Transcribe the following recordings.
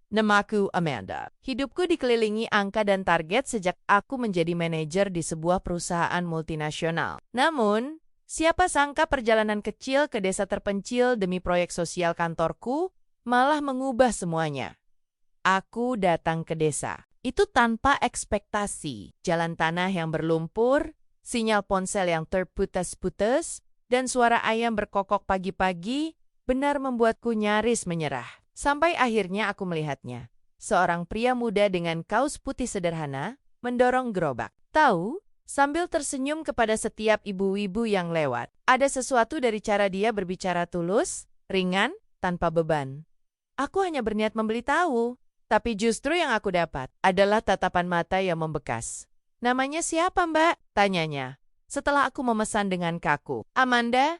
Namaku Amanda. Hidupku dikelilingi angka dan target sejak aku menjadi manajer di sebuah perusahaan multinasional. Namun, siapa sangka perjalanan kecil ke desa terpencil demi proyek sosial kantorku malah mengubah semuanya. Aku datang ke desa. Itu tanpa ekspektasi. Jalan tanah yang berlumpur, sinyal ponsel yang terputus-putus, dan suara ayam berkokok pagi-pagi benar membuatku nyaris menyerah. Sampai akhirnya aku melihatnya. Seorang pria muda dengan kaos putih sederhana mendorong gerobak. Tahu, sambil tersenyum kepada setiap ibu-ibu yang lewat. Ada sesuatu dari cara dia berbicara tulus, ringan, tanpa beban. Aku hanya berniat membeli tahu, tapi justru yang aku dapat adalah tatapan mata yang membekas. "Namanya siapa, Mbak?" tanyanya. Setelah aku memesan dengan kaku. "Amanda?"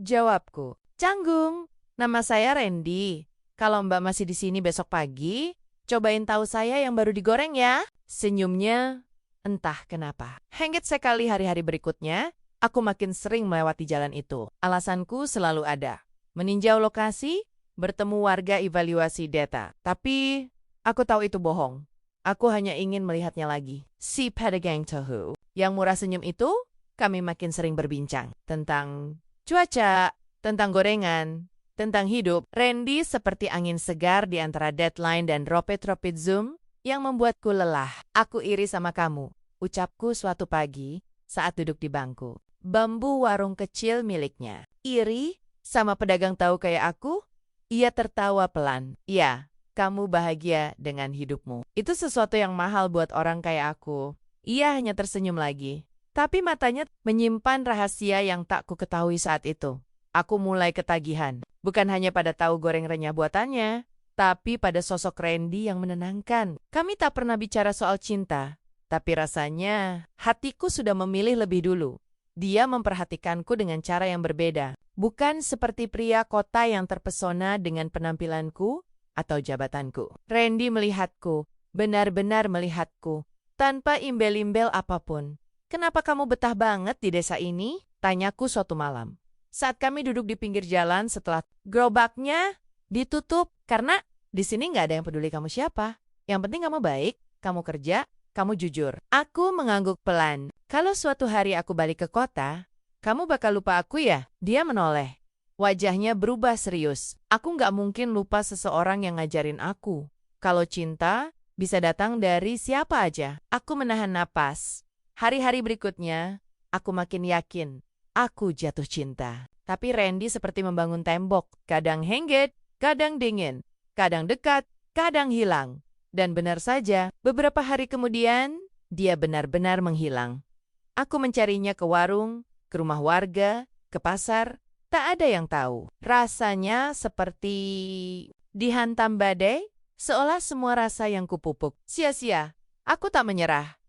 jawabku. "Canggung, nama saya Randy. Kalau Mbak masih di sini besok pagi, cobain tahu saya yang baru digoreng ya." Senyumnya, entah kenapa. Hengit sekali hari-hari berikutnya, aku makin sering melewati jalan itu. Alasanku selalu ada. Meninjau lokasi, bertemu warga, evaluasi data. Tapi, aku tahu itu bohong. Aku hanya ingin melihatnya lagi. Si Pedagang Tahu. Yang murah senyum itu, kami makin sering berbincang. Tentang cuaca, tentang gorengan, tentang hidup. Randy seperti angin segar di antara deadline dan ropet-ropet Zoom yang membuatku lelah. "Aku iri sama kamu," ucapku suatu pagi saat duduk di bangku bambu warung kecil miliknya. "Iri sama pedagang tahu kayak aku?" Ia tertawa pelan. "Iya, kamu bahagia dengan hidupmu. Itu sesuatu yang mahal buat orang kayak aku." Ia hanya tersenyum lagi. Tapi matanya menyimpan rahasia yang tak ku ketahui saat itu. Aku mulai ketagihan. Bukan hanya pada tahu goreng renyah buatannya, tapi pada sosok Randy yang menenangkan. Kami tak pernah bicara soal cinta, tapi rasanya hatiku sudah memilih lebih dulu. Dia memperhatikanku dengan cara yang berbeda. Bukan seperti pria kota yang terpesona dengan penampilanku atau jabatanku. Randy melihatku, benar-benar melihatku, tanpa imbel-imbel apapun. "Kenapa kamu betah banget di desa ini?" tanyaku suatu malam. Saat kami duduk di pinggir jalan setelah gerobaknya ditutup, "Karena di sini nggak ada yang peduli kamu siapa. Yang penting kamu baik, kamu kerja, kamu jujur." Aku mengangguk pelan. "Kalau suatu hari aku balik ke kota, kamu bakal lupa aku ya?" Dia menoleh. Wajahnya berubah serius. "Aku nggak mungkin lupa seseorang yang ngajarin aku. Kalau cinta bisa datang dari siapa aja." Aku menahan napas. Hari-hari berikutnya, aku makin yakin aku jatuh cinta. Tapi Randy seperti membangun tembok. Kadang hengget, kadang dingin, kadang dekat, kadang hilang. Dan benar saja, beberapa hari kemudian, dia benar-benar menghilang. Aku mencarinya ke warung, ke rumah warga, ke pasar. Tak ada yang tahu. Rasanya seperti dihantam badai, seolah semua rasa yang kupupuk sia-sia. Aku tak menyerah.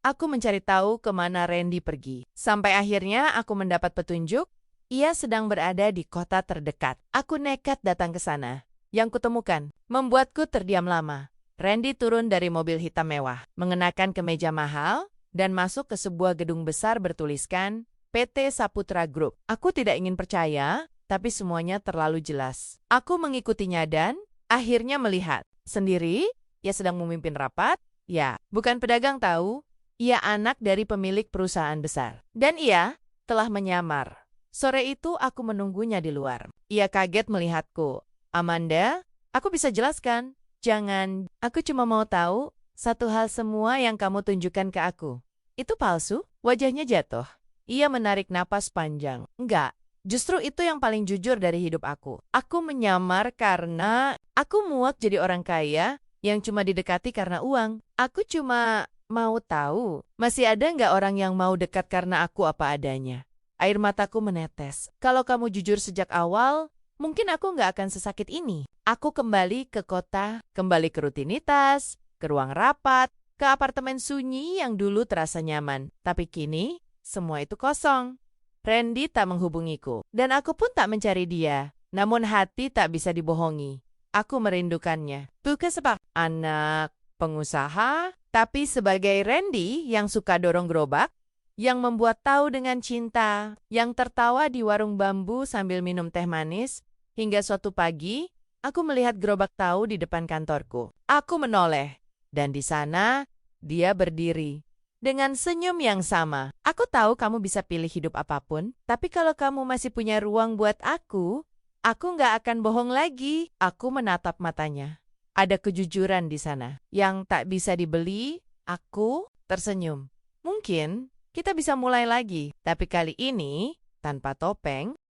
Aku mencari tahu kemana Randy pergi. Sampai akhirnya aku mendapat petunjuk, ia sedang berada di kota terdekat. Aku nekat datang ke sana. Yang kutemukan membuatku terdiam lama. Randy turun dari mobil hitam mewah, mengenakan kemeja mahal, dan masuk ke sebuah gedung besar bertuliskan PT Saputra Group. Aku tidak ingin percaya, tapi semuanya terlalu jelas. Aku mengikutinya dan akhirnya melihat sendiri, ia sedang memimpin rapat. Ya, bukan pedagang tahu. Ia anak dari pemilik perusahaan besar. Dan ia telah menyamar. Sore itu aku menunggunya di luar. Ia kaget melihatku. "Amanda, aku bisa jelaskan." "Jangan, aku cuma mau tahu satu hal, semua yang kamu tunjukkan ke aku itu palsu?" Wajahnya jatuh. Ia menarik napas panjang. "Enggak, justru itu yang paling jujur dari hidup aku. Aku menyamar karena aku muak jadi orang kaya yang cuma didekati karena uang. Aku cuma mau tahu, masih ada nggak orang yang mau dekat karena aku apa adanya?" Air mataku menetes. "Kalau kamu jujur sejak awal, mungkin aku nggak akan sesakit ini." Aku kembali ke kota, kembali ke rutinitas, ke ruang rapat, ke apartemen sunyi yang dulu terasa nyaman. Tapi kini, semua itu kosong. Randy tak menghubungiku, dan aku pun tak mencari dia. Namun hati tak bisa dibohongi. Aku merindukannya. Bukan sebagai anak pengusaha, tapi sebagai Randy yang suka dorong gerobak, yang membuat tahu dengan cinta, yang tertawa di warung bambu sambil minum teh manis, hingga suatu pagi, Aku melihat gerobak tahu di depan kantorku. Aku menoleh, dan di sana dia berdiri. Dengan senyum yang sama, aku tahu kamu bisa pilih hidup apapun, tapi kalau kamu masih punya ruang buat aku nggak akan bohong lagi. Aku menatap matanya. Ada kejujuran di sana yang tak bisa dibeli. Aku tersenyum. Mungkin kita bisa mulai lagi, tapi kali ini tanpa topeng.